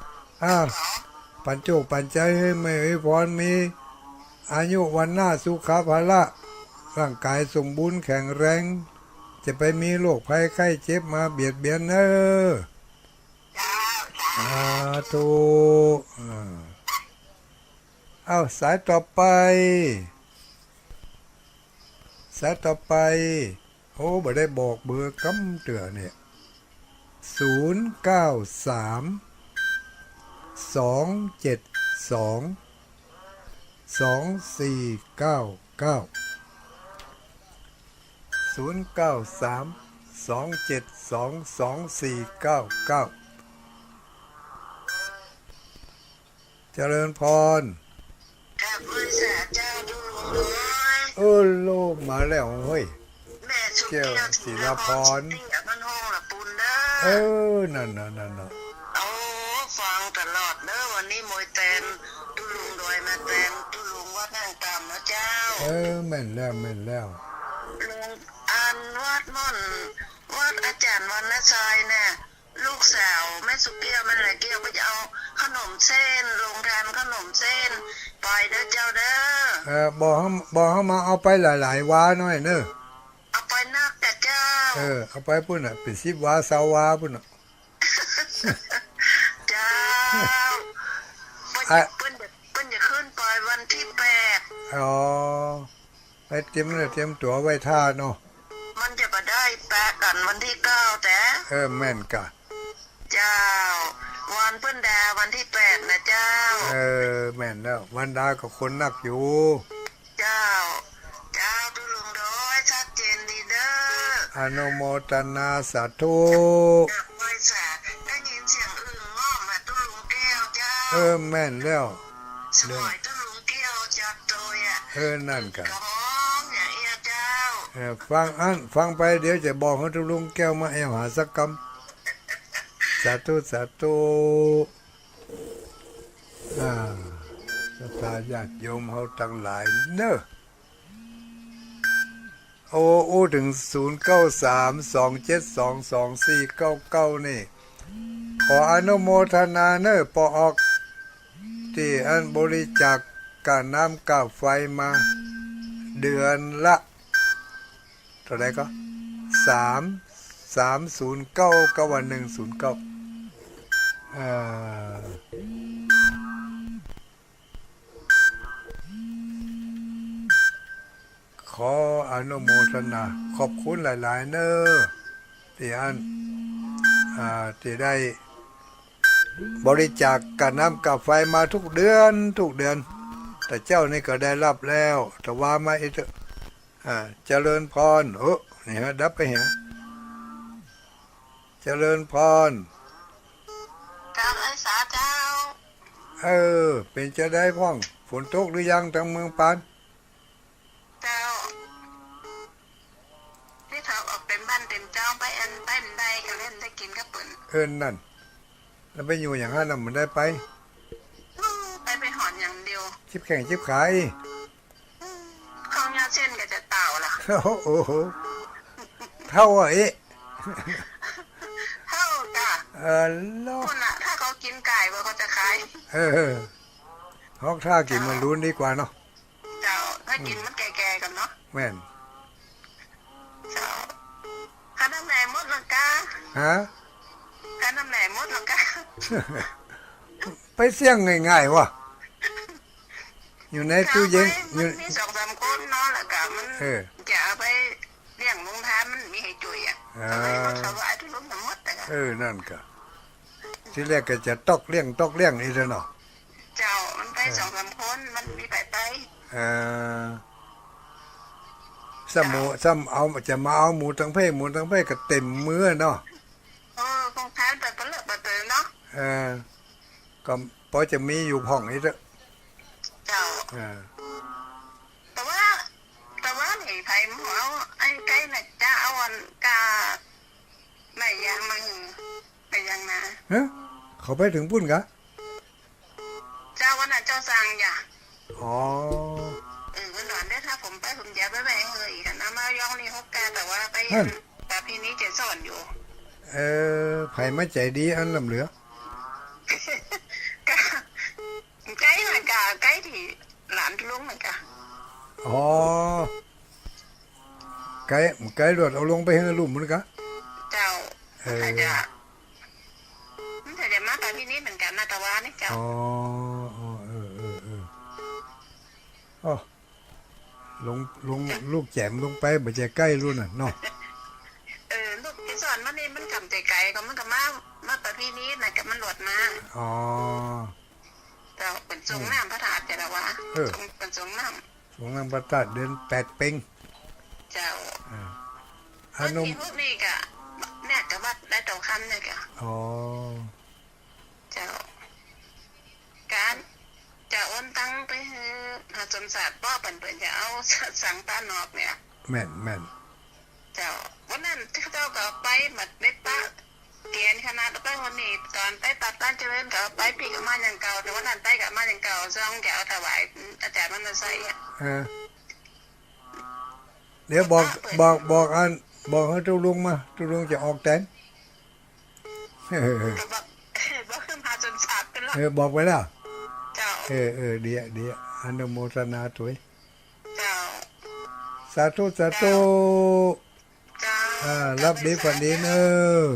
22ปัญโจกปัญใจให้ไม่อุ้ยพรมีอายุวันหน้าสุขภาละร่างกายสมบูรณ์แข็งแรงจะไปมีโรคภัยไข้เจ็บมาเบียดเบียนเนอะถูกสายต่อไปโอ้บ่ได้บอกเบอร์กำเตือเนี่ย0932722499 เจริญพร
กับบริษัทเจ้าดูหลวงน้อย
โลกมาแล้วเฮ้ย
แม่สุดเกี่ยวศิลพรเตี้ยมันห้องละปุนเด้อ
นั่น
โอ้ฟังตลอดเด้อวันนี้มวยแตนตุลุงโดยมาแตนตุลุงวัดนั่งตามนะเจ้า
แม่นแล้ว
ลุงอันวัดม่อนวัดอาจารย์วันนะชายเนี่ยลูกสาวแม่สุเกี้ยวมันแหละเกี้ยวก็จะเอาขนมเส้นลงทานขนมเส้นไปเด้อเจ้าเด้อ
บอกเขามาเอาไปหลายๆวาหน่อยเนอะ
เอาไปนักแต่เจ้า
เอาไปพุ่นน่ะเป็น10 วา20 วาพุ่นน่ะ
เจ้าเปิ้นจะขึ้นไปวันที่8
ไปเตรียมตั๋วไว้ท่าเนาะ
มันจะมาได้แปะกันวันที่9แต่
แม่นกะ
เจ้าวันเปิ้นดาวันที่8นะเจ้า
แม่นแล้ววันดาก็คนนักอยู่
เจ้าตุลุงโดยชัดเจนดีเด้อ
อนุโมทนาสาธุ
ไว้สาได้ยินเสียงอึ่งง้อมาตุลุงแก้วเจ้า
แม่นแล้ว
สมัยตุลุงแก้วจัดโดย
นั่นกะ
อย่างเอียเจ้า
ฟังไปเดี๋ยวจะบอกให้ตุลุงแก้วมาแอวหาสักกรรมสาธุศรัทธาญาติโยมเฮาทั้งหลายเนอะถึง0932722499นี่ขออนุโมทนาเนอะปออกที่อันบริจาคค่าน้ำค่าไฟมาเดือนละเท่าไหร่ก็309กับวัน109ขออนุโมทนาขอบคุณหลายๆเนอะที่ได้บริจาคค่าน้ำค่าไฟมาทุกเดือนแต่เจ้านี่ก็ได้รับแล้วแต่ว่ามาอีกเจริญพรนี่ฮะดับไปเหรอเจริญพร
การไอ้สาเจ้า
เป็นจะได้พ่องฝนตกหรือยังทางเมืองปาน
เจ้าที่เขาออกเป็นบ้านเต็มเจ้าไปอันเต้นได้ก็เล่นได้กินก็เปิ่น
นั่นแล้วไปอยู่อย่างนั้นมันได้ไป
หอนอย่างเดียว
ชิบแข่งชิบขาย
ข้าวยาเส้นก็จะเต่าล่ะ
โอ้โหเท่า
เท่าจ้ะคนน่ะถ้าเขากินไก่ว่าเขาจะขาย
ฮอกท่ากินมันรู้ดีกว่าเนาะ
เจ้าถ้ากินมันแก่ๆกันเนาะ
แม่น
เจ้าข้าน้ำแหนมดหรอกะข้าน้ำแหนมดหรอกะ
ไปเสี่ยงง่ายๆวะอยู่ในตู้เย็น
อยู่มี2-3คนเนาะแล้วก็มันจะเอาไปเลี้ยงลงทานมันมีให้จุยเขาว่าทุลุงหมดแต่
นั่นก็ที่แรกก็จะตอกเลี้ยงอีกเนาะ
เจ้ามันไป2-3คนมันมีไป
ซ้ำเอาจะมาเอาหมูทั้งเพ่ก็เต็มมื้อเนาะ
คงทานไปเลิกไปเตเนาะ
ก็พอจะมีอยู่ห้องนี้เด้อ
เจ้าแต่ว่านี่ไผหมอไอ้ไก่น่ะจะเอาอันกาไม่ยังมันไปยังนะ
เขาไปถึงปุ่นกะ
เจ้าวันน่ะเจ้าสั่งอย่า
วัน
หลานได้ถ้าผมไปผมจะไปแบ่งเงยอีกนะมายองนี่ฮกกาแต่ว่าไปแต่พี่นี้จะสอนอยู่
ไผมาใจดีอันลำเหลือ
ไก่น่ะกะไก่ที่หลานลุงน่ะกะ
ไก่รวดเอาลงไปให้ลุ่มมันกะ
เจ้ามันจะมาแต่พี่นี้เหมือนกันนะตะวันนี่เจ้า
ลงลูกแจมลงไปบ่จะใกล้รุ่นน่ะเนาะ
ลูกที่สอนมันนี่มันกำใจไก่ก็มันก็มาแต่พี่นี้น่ะกับมันหลวดมาเจ้าเป็นทรงน้ำพระธาตุแต่ละวะเป็นทรงน้
ำพระธาตุเดือน8เป็ง
เจ้าอันนี้พวกนี้กะเนี่ยกับวัดได้ตรงคำเนี่ยกะเจ้าการ จะโอนตังไปให้หาสมศาสตร์ป้อเปิ่นจะเอาสังตานอกเนี่ย
แม่น
เจ้าวันนั้นเจ้าก็ไปหมดได้ปะเกียนขนาดไปวันนี้ตอนไปตัดต้านเจริญก็ไปปีกับมาอย่างเก่าแต่วันนั้นไปกับมาอย่างเก่าซ่องแกเอาถวายอาจารย์มันใส่
เดี๋ยวบอกอันบอกให้ตุลุงมาตุลุงจะออกแตน
บอกขึ้นมาจนสาบกันแล้ว
บอกไว้แล้ว
เจ้า
เดี๋ยวอนุโมทนาถุย
เจ้า
สาธุ
เจ้า
รับดีฝันดีเนอะ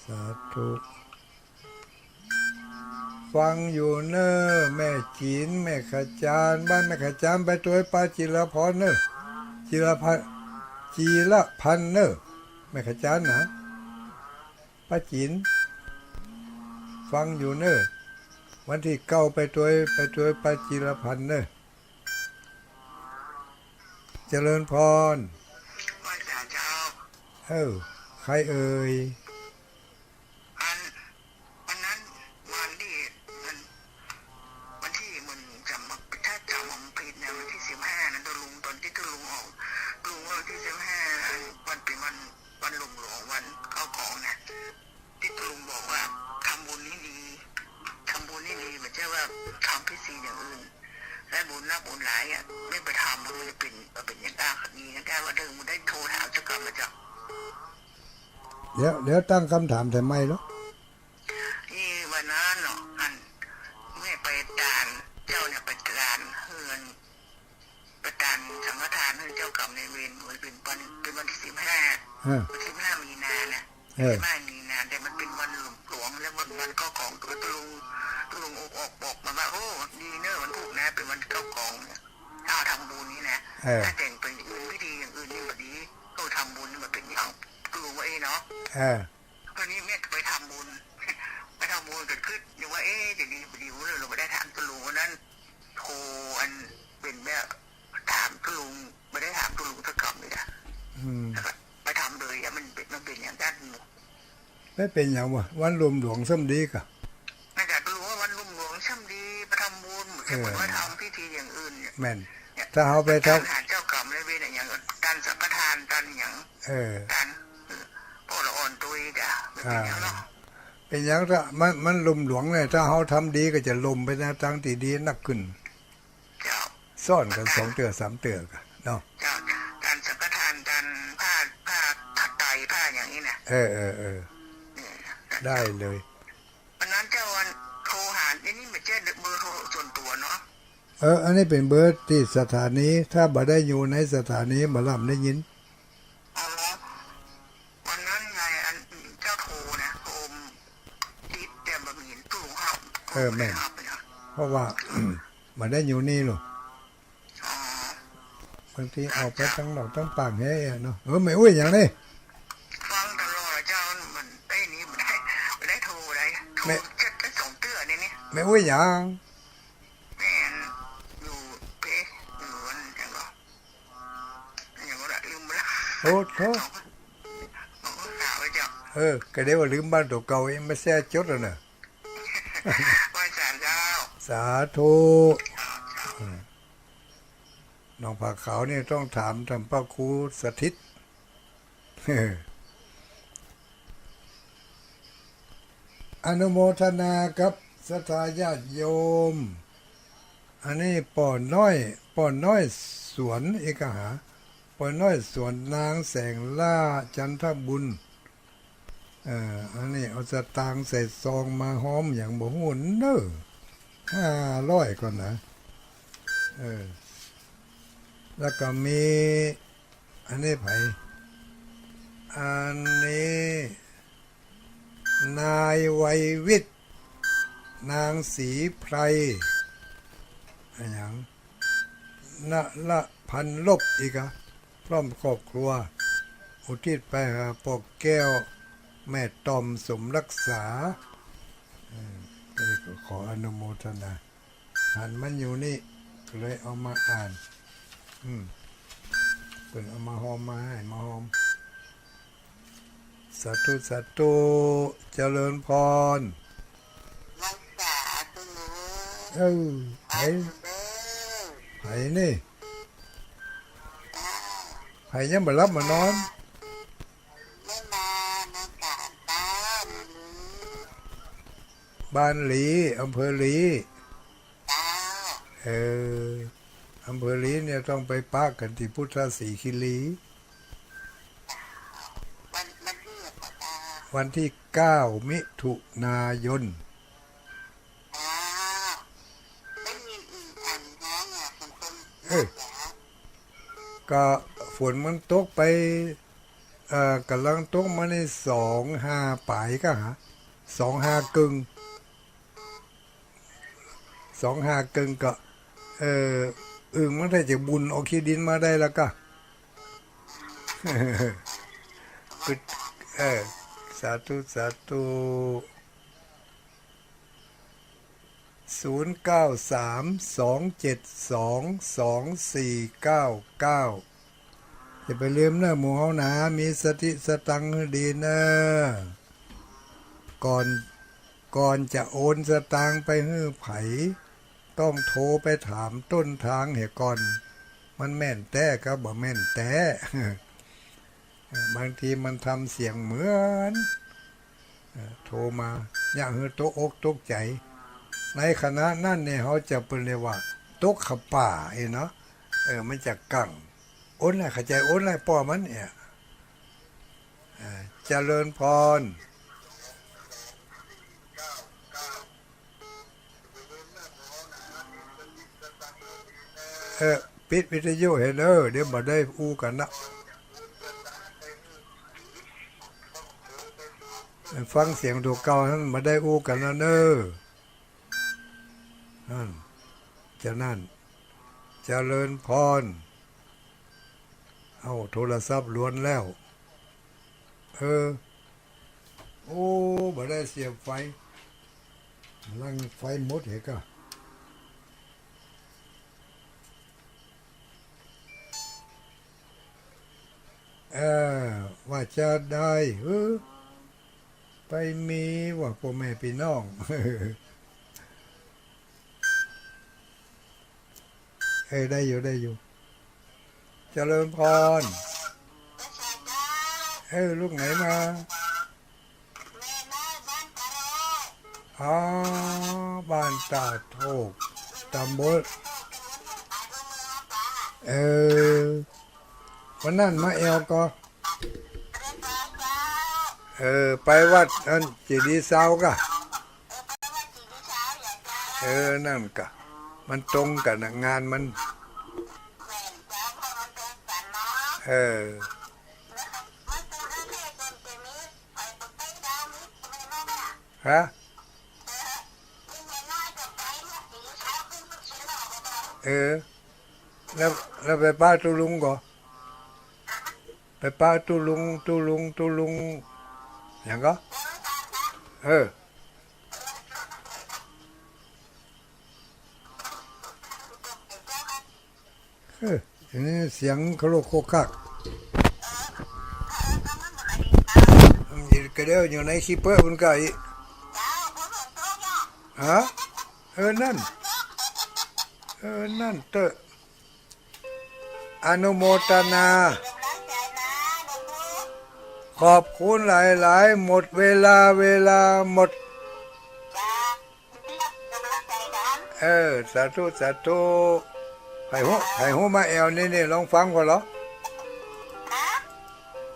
สาธุฟังอยู่เนอะแม่จีนแม่ขจารบ้านแม่ขจารไปตัวป้าจิรพรเนอะจิรพันเนอะแม่ขจารนะป้าจีนฟังอยู่เนอะวันที่เก้าไปตัวป้าจิรพันเนอะเจริญพรใครเอ่ย
วันนั้นวันที่มันจำถ้าจำผิดนะวันที่15นั้นตัวลุงตอนที่ตัวลุงออกลุงวันที่15วันเป็นวันลุงหลวงวันเข้าของนะที่ตัวลุงบอกว่าทำบุญนี่ดีไม่ใช่ว่าทำพิธีอย่างอื่นและบุญนักบุญหลายอ่ะไม่ไปทำมันจะเป็นอย่างด้าคดีนะแกว่าเดิมมันได้โทรถามเจ้ากรรมมาจาก
เดี๋ยวตั้งคำถามทำไมหรอ
นี่วันนั้นเนาะไม่ไปด่านเจ้าเนี่ยไปด่านเฮือนประดานสังฆทานให้เจ้ากรรมในเวรเป็นวันที่15มีนานะ15มีนาแต่มันเป็นวันหลวงและวันก็ของตัวลุงออกบอกมาว่าโอ้ดีเนอะวันถูกนะเป็นวันเข้ากองเนี่ยถ้าทำบุญนี่นะถ้าแต่งเป็นพิธีอย่างอื่นนี่แบบนี้ก็ทำบุญนี่มันเป็นอย่างลุงว่าเนาะวันนี้แม่ไปทำบุญเกิดขึ้นอย่างว่าจะดีเลยเราไม่ได้ถามตุลุงวันนั้นโทรอันเป็นแม่ถามตุลุงไม่ได้ถามตุลุงสักคำเลยนะไปทำเลยมันเป็นอย่างด้าน
ไม่เป็นอย่างวะวันรวมหลวงซ้ำดีกะ
น่าจะรู้ว่าวันรวมหลวงซ้ำดีไปทำบุญเหมือนว่าทำพิธีอย่างอื่น
แม่นถ้าเอาไปท
ำหาเจ้ากรรมในเวรอย่างการสังฆทานการอย่างการพ่อละอ่อนตุยจ้ะ
เป็นอย่างถ้ามันลมหลวงเลยถ้าเขาทำดีก็จะลมไปนะตั้งที่ดีนักขึ้นซ่อนกัน2 เตือ3 เตือกันเนาะ
การสังฆทานการผ้าไตรผ้าอย่างนี้นะ
ได้เลย
วันนั้นเจ้าวันโทรหานี่ไม่ใช่เบอร์โทรส่วนตัวเนาะ
อันนี้เป็นเบอร์ที่สถานีถ้าบ่ได้อยู่ในสถานีบ่รับได้ยิน
วันนั้นไงอันเจ้าโทรนะโทรติดแต่บ่มีเห็นตู้ห้อง
แม่เพราะว่าบ่ได้อยู่นี่หรอกบางทีเอาไปทั้งดอกทั้งปากแฮ่เนาะไม่อุ้ยอย่างนี้
ฟังตลอดเจ้ามันนี้ไม่ได้โทรจะส่งเตือนนี่
ไม่อุ้ยอย่าง
แม่อยู่เป๊ะอยู่วันอย่างก็ลืมไปแล้ว
โอ้โหก็เดี๋ยวลืมบ้านตัวเก่าเองไม่แซ่จดแล้วนะสาธุน้องผักขาวนี่ต้องถามท่านพระครูสถิตอนุโมทนากับศรัทธาญาติโยมอันนี้ป่อน้อยสวนเอกหาป่อน้อยสวนนางแสงล่าจันทบุญอันนี้เอาสตางค์ใส่ซองมาหอมอย่างบ่หุ่นเนอะ500ก่อนนะแล้วก็มีอันนี้ไผอันนี้นายไวยวิทย์นางศรีไพรอย่างละพันลบอีกอะพร้อมครอบครัวอุทิศไปหาปอกแก้วแม่ตอมสมรักษาก็ขออนุโมทนาหันมันอยู่นี่ก็เลยเอามาอ่านเป็นเอามาหอมมาให้มาหอมสาธุเจริญพร
รักษาตัว
เออไผไผนี่ไผยังบ่รับมานอนบ้านหลีอำเภอหลีเอออำเภอหลีเนี่ยต้องไปปะกันที่พุทธศรีคิรีวันที่9 มิถุนายนก็ฝนมันตกไปกำลังตกมาใน25 ปลายก็หา25 กึ่ง25 กึ่งก็อึ่งมันได้จากบุญเอาขี้ดินมาได้แล้วก็สาธุสาธุ0932722499อย่าไปลืมนะหมู่เฮานะมีสติสตังค์ให้ดีนะก่อนจะโอนสตางค์ไปให้ไผต้องโทรไปถามต้นทางเหตุก่อนมันแม่นแต่ก็บ่แม่นแต่บางทีมันทำเสียงเหมือนโทรมาอย่าให้ตกอกตกใจในคณะนั่นเนี่ยเขาจะเป็นเรียกว่าตกขป่าเนาะมันจะกังโอนอะไรเข้าใจโอนอะไรป้อมันเนี่ยเจริญพรปิดวิทยุให้เด้อเดี๋ยวบ่ได้อู้กันนะฟังเสียงถูกเก่าท่านบ่ได้อู้กันนะเด้อนั่นเจริญพรเอาโทรศัพท์ล้วนแล้วโอ้บ่ได้เสียบไฟลังไฟหมดเหรอก็ว่าจะได้ไปมีว่าพ่อแม่พี่น้องได้อยู่เจริญพรลูกไหนมาบ้านตาโทกตำบลวันนั้นมาแอลก็ไปวัดอันเจดีย์เศร้าก็นั่นก็มันตรงกันงานมันฮะแล้วไปป้าตุลุงก็ไปป้าตุลุงอย่างก็นี่เสียงโครโคคักกระเดียวอยู่ในคีเปอร์บุญไก่ฮะนั่นเตออนุโมทนาขอบคุณหลายๆหมดเวลาหมดสาธุไผ่หูมาแอลนี่ลองฟังพอเหรอ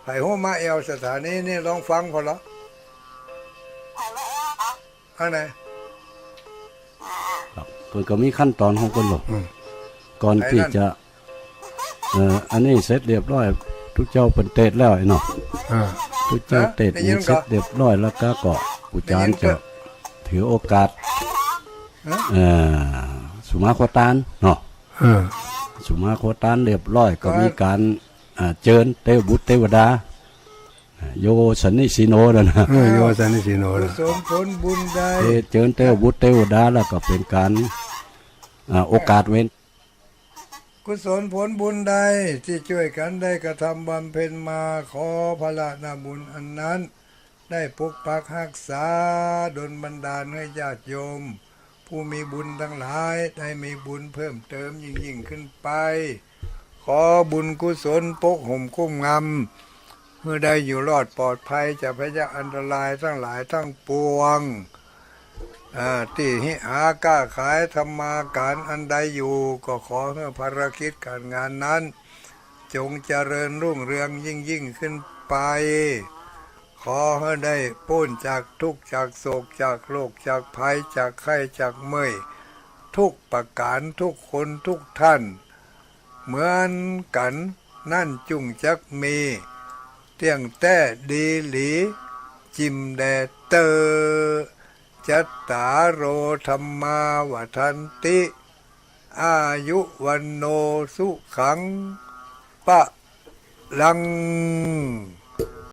ไผ่หูมาแอลสถานีนี่ลองฟังพอเหรออันไหน
เพิ่นก็มีขั้นตอนของเพิ่นหรอกก่อนที่จะอันนี้เสร็จเรียบร้อยทุกเจ้าเพิ่นเทศแล้วไอ้เนาะทุกเจ้าเทศเสร็จเรียบร้อยแล้วก็ผู้จารย์จะถือโอกาสสุมาโคตานเนาะสุมาโคตานเรียบร้อยก็มีการเจิญเทวบุตรเทวดาโยสันนิสิโนนั่นนะ
โยสันนิสิโนสมผลบุญได้
เจิญเทวบุตรเทวดาแล้วก็เป็นการโอกาสเว้น
กุศลผลบุญใดที่ช่วยกันได้กระทำบำเพ็ญมาขอพระนาบุญอันนั้นได้ปกปักรักษาดลบันดาลให้ญาติโยมผ ผู้มีบุญทั้งหลายได้มีบุญเพิ่มเติมยิ่งขึ้นไปขอบุญกุศลปกห่มคุ้มงำเมื่อได้อยู่รอดปลอดภัยจากพยาอันตรายทั้งหลายทั้งปวงที่หิอาก้าขายธรรมาการอันใดอยู่ก็ขอให้ภารกิจการงานนั้นจงเจริญรุ่งเรืองยิ่งขึ้นไปขอให้ได้พ้นจากทุกข์จากโศกจากโรคจากภัยจากไข้จากเมื่อยทุกประการทุกคนทุกท่านเหมือนกันนั่นจุงจักมีเตียงแต่ดีหลีจิมแดเตอจัตตาโรธรรมาวทันติอายุวันโนสุขังปะลัง